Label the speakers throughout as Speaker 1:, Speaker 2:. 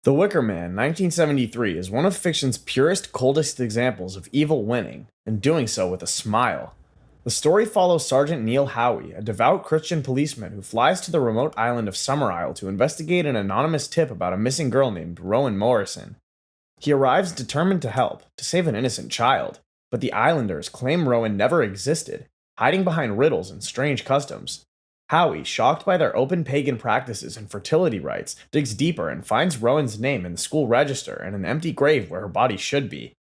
Speaker 1: The Wicker Man, 1973, is one of fiction's purest, coldest examples of evil winning, and doing so with a smile. The story follows Sergeant Neil Howie, a devout Christian policeman who flies to the remote island of Summer Isle to investigate an anonymous tip about a missing girl named Rowan Morrison. He arrives determined to help, to save an innocent child, but the islanders claim Rowan never existed, hiding behind riddles and strange customs. Howie, shocked by their open pagan practices and fertility rites, digs deeper and finds Rowan's name in the school register and an empty grave where her body should be.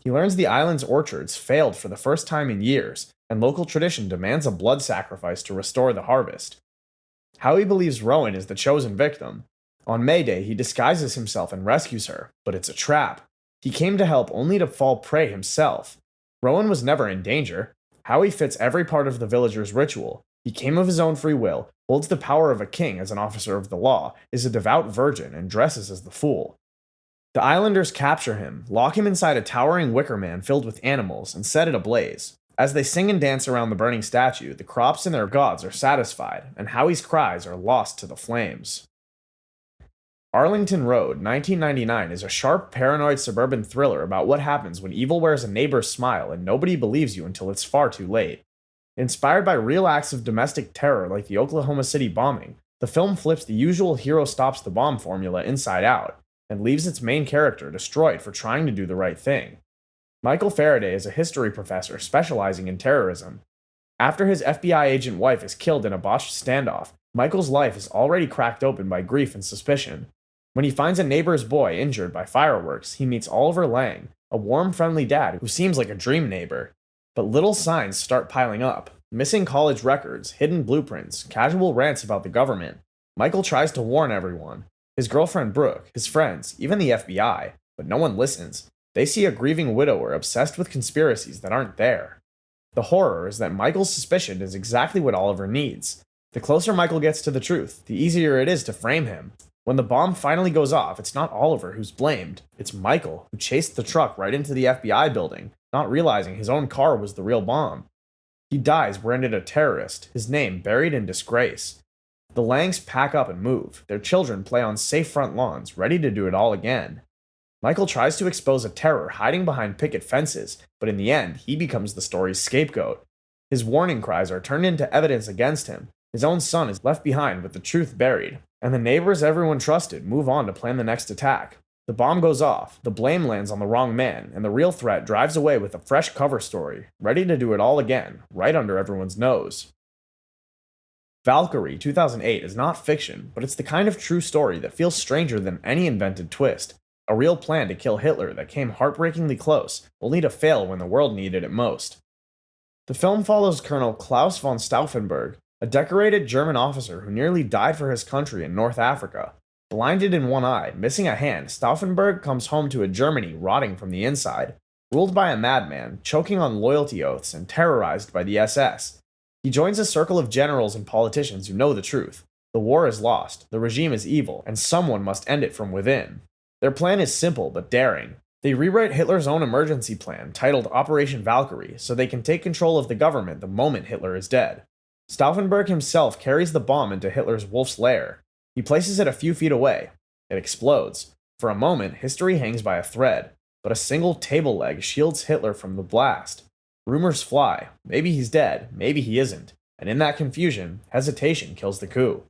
Speaker 1: He learns the island's orchards failed for the first time in years, and local tradition demands a blood sacrifice to restore the harvest. Howie believes Rowan is the chosen victim. On May Day, he disguises himself and rescues her, but it's a trap. He came to help only to fall prey himself. Rowan was never in danger. Howie fits every part of the villagers' ritual. He came of his own free will, holds the power of a king as an officer of the law, is a devout virgin, and dresses as the fool. The islanders capture him, lock him inside a towering wicker man filled with animals, and set it ablaze. As they sing and dance around the burning statue, the crops and their gods are satisfied, and Howie's cries are lost to the flames. Arlington Road, 1999, is a sharp, paranoid suburban thriller about what happens when evil wears a neighbor's smile and nobody believes you until it's far too late. Inspired by real acts of domestic terror like the Oklahoma City bombing, the film flips the usual hero stops the bomb formula inside out, and leaves its main character destroyed for trying to do the right thing. Michael Faraday is a history professor specializing in terrorism. After his FBI agent wife is killed in a botched standoff, Michael's life is already cracked open by grief and suspicion. When he finds a neighbor's boy injured by fireworks, he meets Oliver Lang, a warm, friendly dad who seems like a dream neighbor. But little signs start piling up. Missing college records, hidden blueprints, casual rants about the government. Michael tries to warn everyone. His girlfriend Brooke, his friends, even the FBI, but no one listens. They see a grieving widower obsessed with conspiracies that aren't there. The horror is that Michael's suspicion is exactly what Oliver needs. The closer Michael gets to the truth, the easier it is to frame him. When the bomb finally goes off, it's not Oliver who's blamed. It's Michael, who chased the truck right into the FBI building, not realizing his own car was the real bomb. He dies branded a terrorist, his name buried in disgrace. The Langs pack up and move. Their children play on safe front lawns, ready to do it all again. Michael tries to expose a terror hiding behind picket fences, but in the end, he becomes the story's scapegoat. His warning cries are turned into evidence against him. His own son is left behind with the truth buried, and the neighbors everyone trusted move on to plan the next attack. The bomb goes off, the blame lands on the wrong man, and the real threat drives away with a fresh cover story, ready to do it all again, right under everyone's nose. Valkyrie, 2008, is not fiction, but it's the kind of true story that feels stranger than any invented twist. A real plan to kill Hitler that came heartbreakingly close, only to fail when the world needed it most. The film follows Colonel Klaus von Stauffenberg, a decorated German officer who nearly died for his country in North Africa. Blinded in one eye, missing a hand, Stauffenberg comes home to a Germany rotting from the inside, ruled by a madman, choking on loyalty oaths and terrorized by the SS. He joins a circle of generals and politicians who know the truth. The war is lost, the regime is evil, and someone must end it from within. Their plan is simple but daring. They rewrite Hitler's own emergency plan, titled Operation Valkyrie, so they can take control of the government the moment Hitler is dead. Stauffenberg himself carries the bomb into Hitler's wolf's lair. He places it a few feet away. It explodes. For a moment, history hangs by a thread, but a single table leg shields Hitler from the blast. Rumors fly. Maybe he's dead, maybe he isn't. And in that confusion, hesitation kills the coup.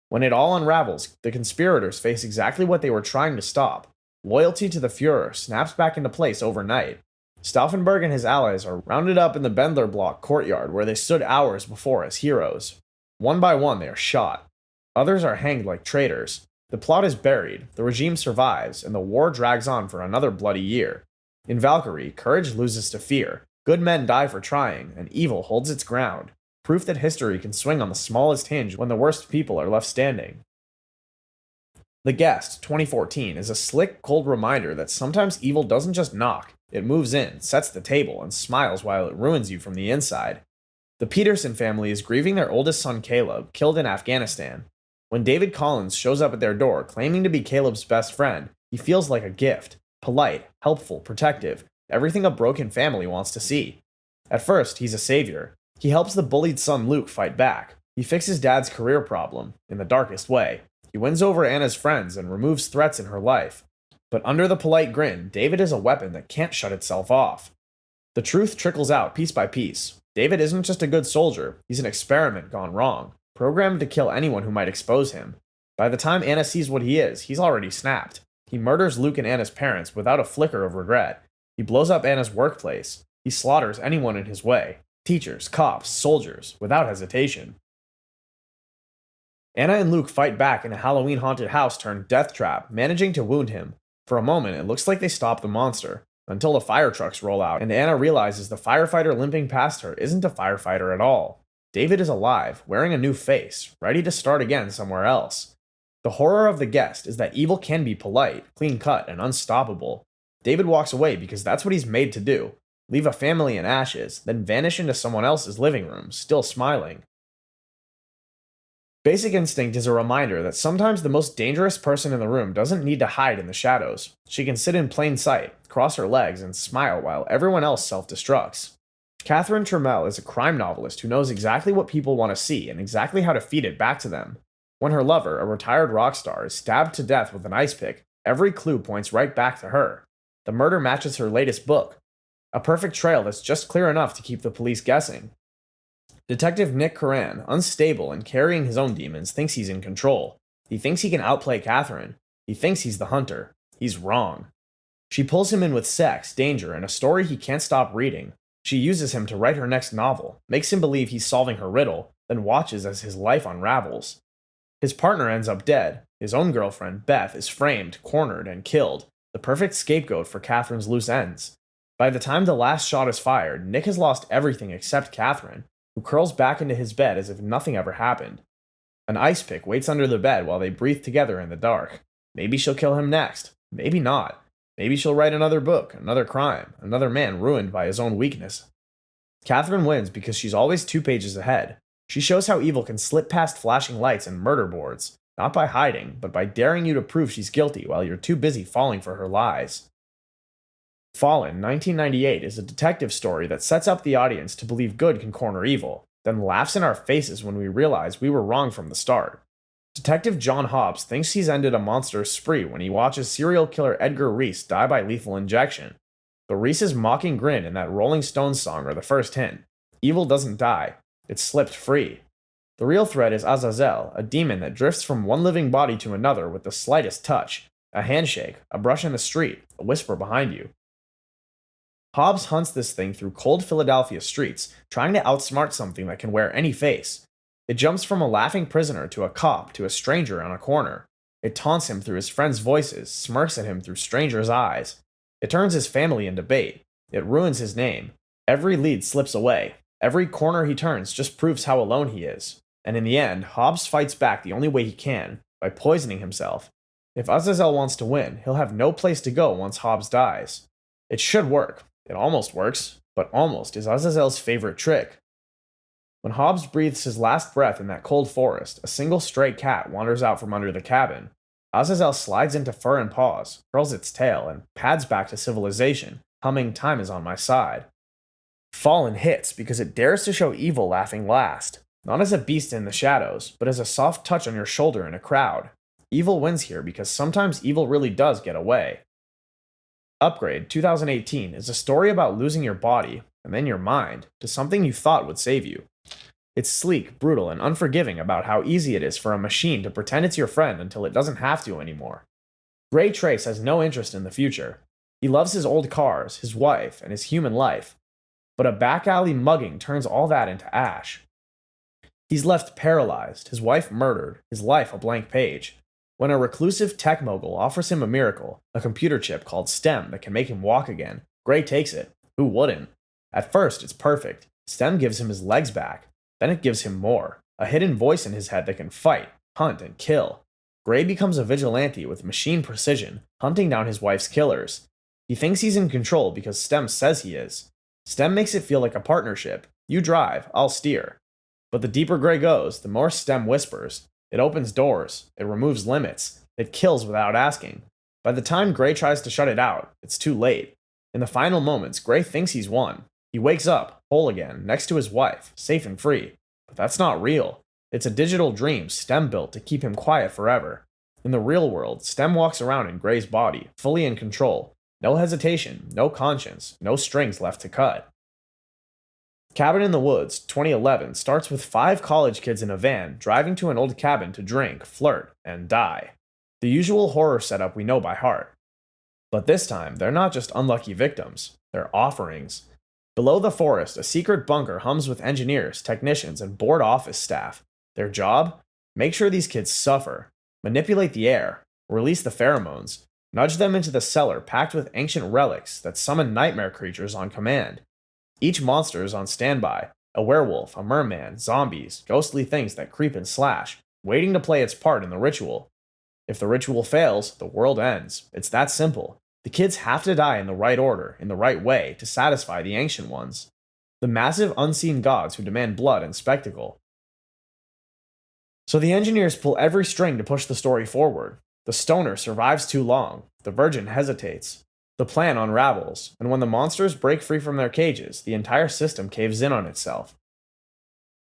Speaker 1: When it all unravels, the conspirators face exactly what they were trying to stop. Loyalty to the Fuhrer snaps back into place overnight. Stauffenberg and his allies are rounded up in the Bendler Block courtyard where they stood hours before as heroes. One by one, they are shot. Others are hanged like traitors. The plot is buried, the regime survives, and the war drags on for another bloody year. In Valkyrie, courage loses to fear, good men die for trying, and evil holds its ground. Proof that history can swing on the smallest hinge when the worst people are left standing. The Guest, 2014, is a slick, cold reminder that sometimes evil doesn't just knock, it moves in, sets the table, and smiles while it ruins you from the inside. The Peterson family is grieving their oldest son Caleb, killed in Afghanistan. When David Collins shows up at their door claiming to be Caleb's best friend, he feels like a gift. Polite, helpful, protective, everything a broken family wants to see. At first, he's a savior. He helps the bullied son Luke fight back. He fixes Dad's career problem, in the darkest way. He wins over Anna's friends and removes threats in her life. But under the polite grin, David is a weapon that can't shut itself off. The truth trickles out piece by piece. David isn't just a good soldier, he's an experiment gone wrong, programmed to kill anyone who might expose him. By the time Anna sees what he is, he's already snapped. He murders Luke and Anna's parents without a flicker of regret. He blows up Anna's workplace. He slaughters anyone in his way. Teachers, cops, soldiers, without hesitation. Anna and Luke fight back in a Halloween-haunted house turned death trap, managing to wound him. For a moment, it looks like they stop the monster, until the fire trucks roll out, and Anna realizes the firefighter limping past her isn't a firefighter at all. David is alive, wearing a new face, ready to start again somewhere else. The horror of the guest is that evil can be polite, clean-cut, and unstoppable. David walks away because that's what he's made to do. Leave a family in ashes, then vanish into someone else's living room, still smiling. Basic Instinct is a reminder that sometimes the most dangerous person in the room doesn't need to hide in the shadows. She can sit in plain sight, cross her legs, and smile while everyone else self-destructs. Catherine Trammell is a crime novelist who knows exactly what people want to see and exactly how to feed it back to them. When her lover, a retired rock star, is stabbed to death with an ice pick, every clue points right back to her. The murder matches her latest book, a perfect trail that's just clear enough to keep the police guessing. Detective Nick Curran, unstable and carrying his own demons, thinks he's in control. He thinks he can outplay Catherine. He thinks he's the hunter. He's wrong. She pulls him in with sex, danger, and a story he can't stop reading. She uses him to write her next novel, makes him believe he's solving her riddle, then watches as his life unravels. His partner ends up dead. His own girlfriend, Beth, is framed, cornered, and killed, the perfect scapegoat for Catherine's loose ends. By the time the last shot is fired, Nick has lost everything except Catherine, who curls back into his bed as if nothing ever happened. An ice pick waits under the bed while they breathe together in the dark. Maybe she'll kill him next. Maybe not. Maybe she'll write another book, another crime, another man ruined by his own weakness. Catherine wins because she's always 2 pages ahead. She shows how evil can slip past flashing lights and murder boards, not by hiding, but by daring you to prove she's guilty while you're too busy falling for her lies. Fallen, 1998, is a detective story that sets up the audience to believe good can corner evil, then laughs in our faces when we realize we were wrong from the start. Detective John Hobbs thinks he's ended a monster's spree when he watches serial killer Edgar Reese die by lethal injection. But Reese's mocking grin and that Rolling Stones song are the first hint. Evil doesn't die. It's slipped free. The real threat is Azazel, a demon that drifts from one living body to another with the slightest touch. A handshake, a brush in the street, a whisper behind you. Hobbs hunts this thing through cold Philadelphia streets, trying to outsmart something that can wear any face. It jumps from a laughing prisoner to a cop to a stranger on a corner. It taunts him through his friends' voices, smirks at him through strangers' eyes. It turns his family into bait. It ruins his name. Every lead slips away. Every corner he turns just proves how alone he is. And in the end, Hobbs fights back the only way he can, by poisoning himself. If Azazel wants to win, he'll have no place to go once Hobbs dies. It should work. It almost works, but almost is Azazel's favorite trick. When Hobbs breathes his last breath in that cold forest, a single stray cat wanders out from under the cabin. Azazel slides into fur and paws, curls its tail, and pads back to civilization, humming "Time is on my side." Fallen hits because it dares to show evil laughing last, not as a beast in the shadows, but as a soft touch on your shoulder in a crowd. Evil wins here because sometimes evil really does get away. Upgrade 2018 is a story about losing your body, and then your mind, to something you thought would save you. It's sleek, brutal, and unforgiving about how easy it is for a machine to pretend it's your friend until it doesn't have to anymore. Gray Trace has no interest in the future. He loves his old cars, his wife, and his human life. But a back alley mugging turns all that into ash. He's left paralyzed, his wife murdered, his life a blank page. When a reclusive tech mogul offers him a miracle, a computer chip called STEM that can make him walk again, Gray takes it. Who wouldn't? At first, it's perfect. STEM gives him his legs back. Then it gives him more. A hidden voice in his head that can fight, hunt, and kill. Gray becomes a vigilante with machine precision, hunting down his wife's killers. He thinks he's in control because STEM says he is. STEM makes it feel like a partnership. You drive, I'll steer. But the deeper Gray goes, the more STEM whispers. It opens doors. It removes limits. It kills without asking. By the time Gray tries to shut it out, it's too late. In the final moments, Gray thinks he's won. He wakes up, whole again, next to his wife, safe and free. But that's not real. It's a digital dream Stem built to keep him quiet forever. In the real world, Stem walks around in Gray's body, fully in control. No hesitation, no conscience, no strings left to cut. Cabin in the Woods, 2011, starts with 5 college kids in a van driving to an old cabin to drink, flirt, and die. The usual horror setup we know by heart. But this time, they're not just unlucky victims, they're offerings. Below the forest, a secret bunker hums with engineers, technicians, and bored office staff. Their job? Make sure these kids suffer. Manipulate the air, release the pheromones, nudge them into the cellar packed with ancient relics that summon nightmare creatures on command. Each monster is on standby, a werewolf, a merman, zombies, ghostly things that creep and slash, waiting to play its part in the ritual. If the ritual fails, the world ends. It's that simple. The kids have to die in the right order, in the right way, to satisfy the Ancient Ones. The massive unseen gods who demand blood and spectacle. So the engineers pull every string to push the story forward. The stoner survives too long. The virgin hesitates. The plan unravels, and when the monsters break free from their cages, the entire system caves in on itself.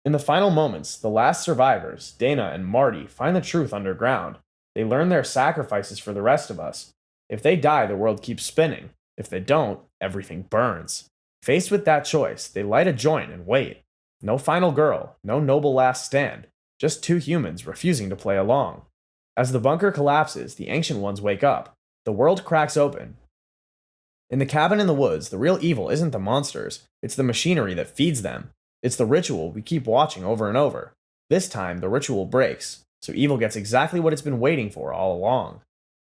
Speaker 1: In the final moments, the last survivors, Dana and Marty, find the truth underground. They learn their sacrifices for the rest of us. If they die, the world keeps spinning. If they don't, everything burns. Faced with that choice, they light a joint and wait. No final girl, no noble last stand, just 2 humans refusing to play along. As the bunker collapses, the Ancient Ones wake up. The world cracks open. In the cabin in the woods, the real evil isn't the monsters, it's the machinery that feeds them. It's the ritual we keep watching over and over. This time, the ritual breaks, so evil gets exactly what it's been waiting for all along.